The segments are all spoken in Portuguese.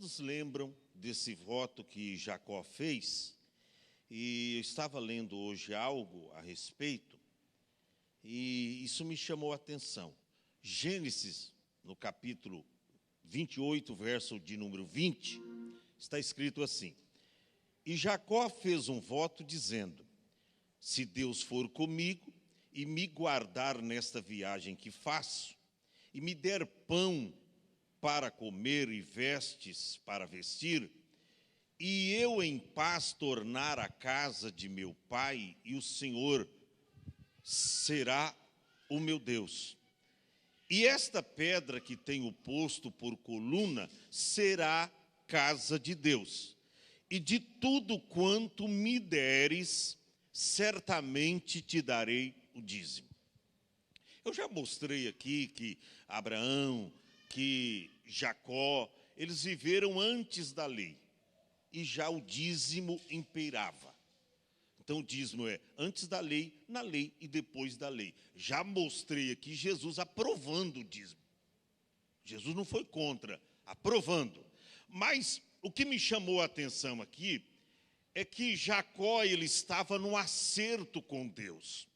Todos lembram desse voto que Jacó fez, e eu estava lendo hoje algo a respeito, e isso me chamou a atenção. Gênesis, no capítulo 28, verso de número 20, está escrito assim: E Jacó fez um voto dizendo: se Deus for comigo e me guardar nesta viagem que faço, e me der pão para comer e vestes para vestir, e eu em paz tornar a casa de meu pai, e o Senhor será o meu Deus. E esta pedra que tenho posto por coluna será casa de Deus. E de tudo quanto me deres, certamente te darei o dízimo. Eu já mostrei aqui que Abraão, que Jacó, eles viveram antes da lei, e já o dízimo imperava. Então o dízimo é antes da lei, na lei e depois da lei. Já mostrei aqui Jesus aprovando o dízimo. Jesus não foi contra, aprovando. Mas o que me chamou a atenção aqui é que Jacó, ele estava no acerto com Deus.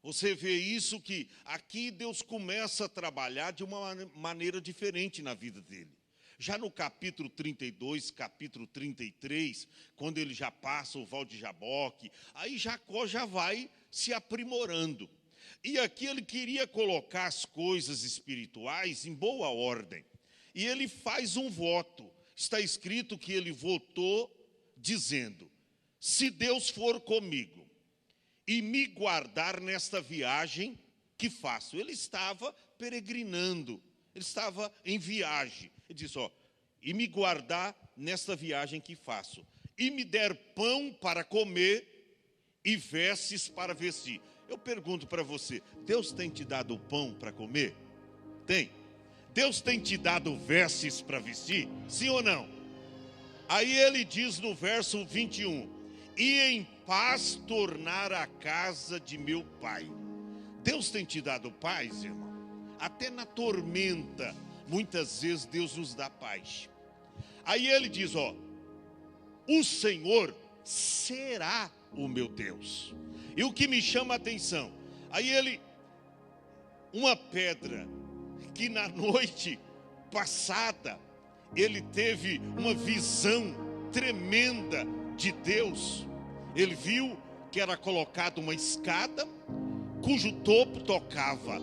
Você vê isso, que aqui Deus começa a trabalhar de uma maneira diferente na vida dele. Já no capítulo 32, capítulo 33, quando ele já passa o Val de Jaboque, aí Jacó já vai se aprimorando. E aqui ele queria colocar as coisas espirituais em boa ordem. E ele faz um voto. Está escrito que ele votou dizendo: se Deus for comigo e me guardar nesta viagem que faço. Ele estava peregrinando, ele estava em viagem. Ele disse, e me guardar nesta viagem que faço, e me der pão para comer e vestes para vestir. Eu pergunto para você, Deus tem te dado pão para comer? Tem. Deus tem te dado vestes para vestir? Sim ou não? Aí ele diz no verso 21, e em paz tornar a casa de meu pai. Deus tem te dado paz, irmão? Até na tormenta, muitas vezes Deus nos dá paz. Aí ele diz, o Senhor será o meu Deus. E o que me chama a atenção, aí ele, uma pedra, que na noite passada, ele teve uma visão tremenda de Deus. Ele viu que era colocada uma escada, cujo topo tocava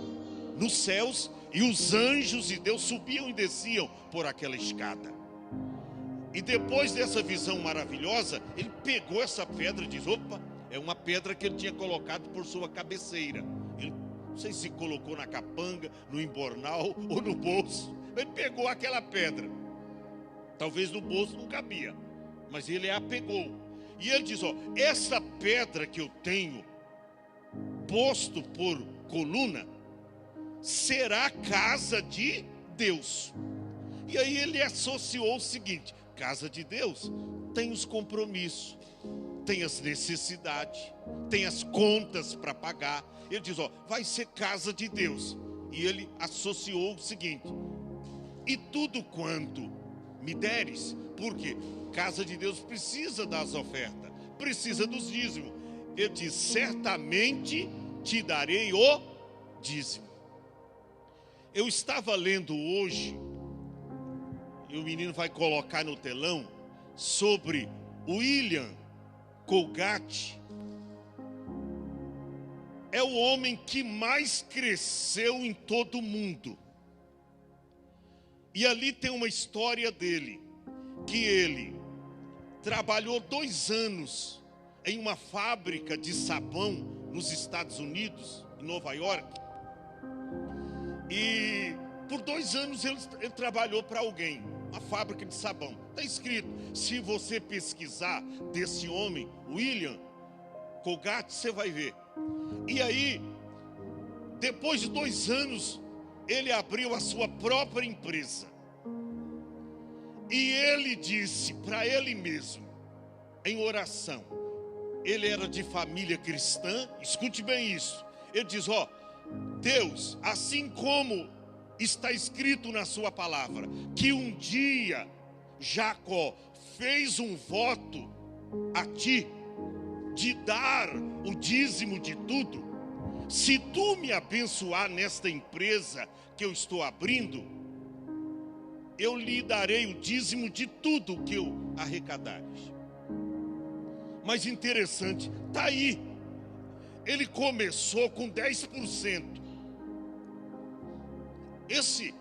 nos céus, e os anjos de Deus subiam e desciam por aquela escada. E depois dessa visão maravilhosa, ele pegou essa pedra e diz, opa, é uma pedra que ele tinha colocado por sua cabeceira. Ele, não sei se colocou na capanga, no embornal ou no bolso. Ele pegou aquela pedra. Talvez no bolso não cabia, mas ele a pegou. E ele diz, essa pedra que eu tenho posto por coluna será casa de Deus. E aí ele associou o seguinte, casa de Deus tem os compromissos, tem as necessidades, tem as contas para pagar. Ele diz, vai ser casa de Deus. E ele associou o seguinte, e tudo quanto me deres, porque casa de Deus precisa das ofertas, precisa dos dízimos. Ele diz, certamente te darei o dízimo. Eu estava lendo hoje, e o menino vai colocar no telão, sobre William Colgate. É o homem que mais cresceu em todo o mundo. E ali tem uma história dele, que ele trabalhou 2 anos em uma fábrica de sabão nos Estados Unidos, em Nova York. E por 2 anos ele trabalhou para alguém, uma fábrica de sabão. Está escrito, se você pesquisar desse homem, William Colgate, você vai ver. E aí, depois de 2 anos, ele abriu a sua própria empresa. E ele disse para ele mesmo, em oração, ele era de família cristã, escute bem isso. Ele diz, Deus, assim como está escrito na sua palavra, que um dia Jacó fez um voto a ti, de dar o dízimo de tudo. Se tu me abençoar nesta empresa que eu estou abrindo, eu lhe darei o dízimo de tudo que eu arrecadares. Mas interessante, está aí, ele começou com 10%. Esse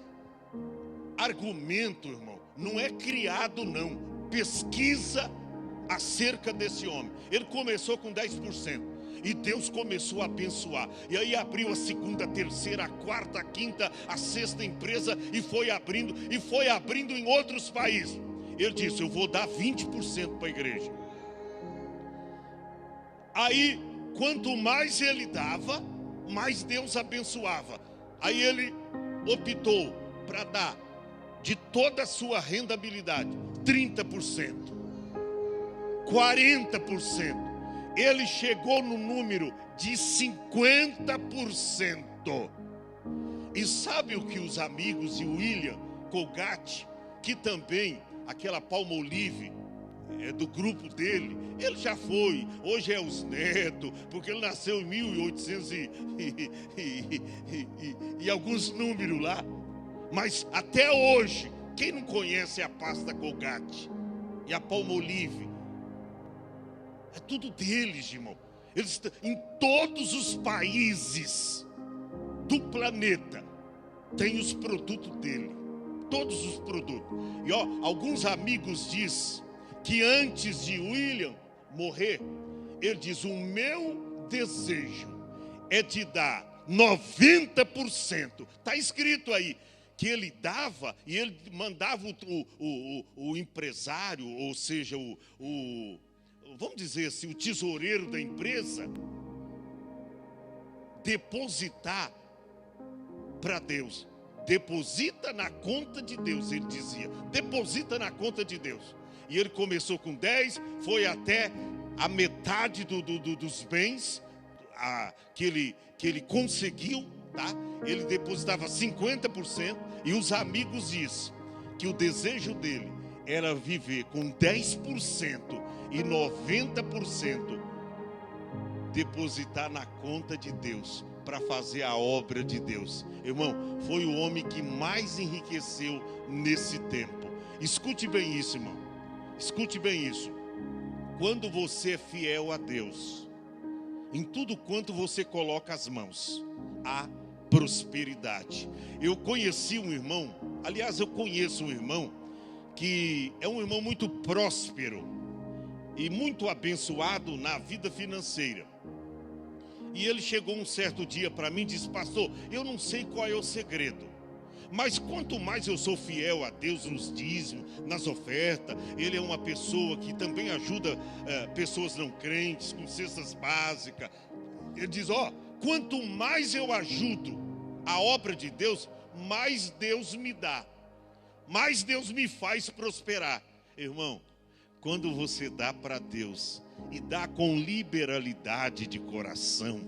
argumento, irmão, não é criado não. Pesquisa acerca desse homem. Ele começou com 10%. E Deus começou a abençoar. E aí abriu a segunda, a terceira, a quarta, a quinta, a sexta empresa. E foi abrindo em outros países. Ele disse, eu vou dar 20% para a igreja. Aí, quanto mais ele dava, mais Deus abençoava. Aí ele optou para dar de toda a sua rendabilidade 30%, 40%. Ele chegou no número de 50%. E sabe o que os amigos de William Colgate, que também aquela Palmolive é do grupo dele, ele já foi, hoje é os netos, porque ele nasceu em 1800 e alguns números lá. Mas até hoje, quem não conhece a pasta Colgate e a Palmolive? É tudo deles, irmão. Eles em todos os países do planeta tem os produtos dele, todos os produtos. E alguns amigos dizem que antes de William morrer, ele diz, o meu desejo é de dar 90%. Está escrito aí que ele dava e ele mandava o empresário, ou seja, vamos dizer assim, o tesoureiro da empresa, depositar para Deus. Deposita na conta de Deus, ele dizia. Deposita na conta de Deus. E ele começou com 10, foi até a metade dos bens que ele conseguiu, tá? Ele depositava 50%, e os amigos dizem que o desejo dele era viver com 10% e 90% depositar na conta de Deus para fazer a obra de Deus. Irmão, foi o homem que mais enriqueceu nesse tempo. Escute bem isso, irmão. Escute bem isso. Quando você é fiel a Deus, em tudo quanto você coloca as mãos, há prosperidade. Eu conheci um irmão, aliás, eu conheço um irmão que é um irmão muito próspero e muito abençoado na vida financeira. E ele chegou um certo dia para mim e disse, pastor, eu não sei qual é o segredo, mas quanto mais eu sou fiel a Deus nos dízimos, nas ofertas, ele é uma pessoa que também ajuda pessoas não crentes com cestas básicas. Ele diz, quanto mais eu ajudo a obra de Deus, mais Deus me dá, mais Deus me faz prosperar. Irmão, quando você dá para Deus e dá com liberalidade de coração,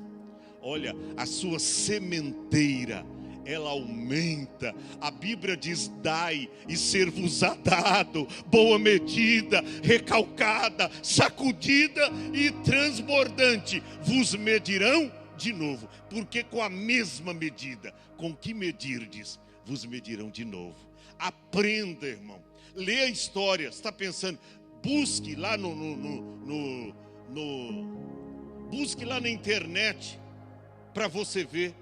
olha, a sua sementeira, ela aumenta. A Bíblia diz, dai e ser-vos-á dado, boa medida, recalcada, sacudida e transbordante, vos medirão de novo, porque com a mesma medida com que medirdes, vos medirão de novo. Aprenda, irmão, lê a história. Está pensando, busque lá busque lá na internet para você ver,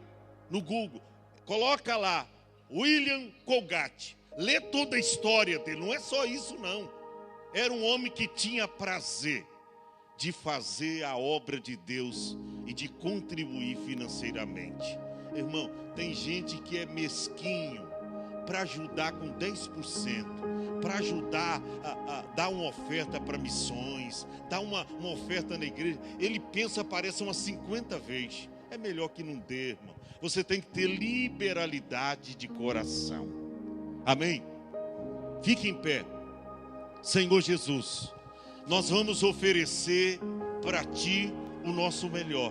no Google, coloca lá William Colgate, lê toda a história dele. Não é só isso não, era um homem que tinha prazer de fazer a obra de Deus e de contribuir financeiramente. Irmão, tem gente que é mesquinho para ajudar com 10%, para ajudar a dar uma oferta para missões, dar uma oferta na igreja. Ele pensa, parece umas 50 vezes. É melhor que não dê, irmão. Você tem que ter liberalidade de coração. Amém? Fique em pé. Senhor Jesus, nós vamos oferecer para Ti o nosso melhor.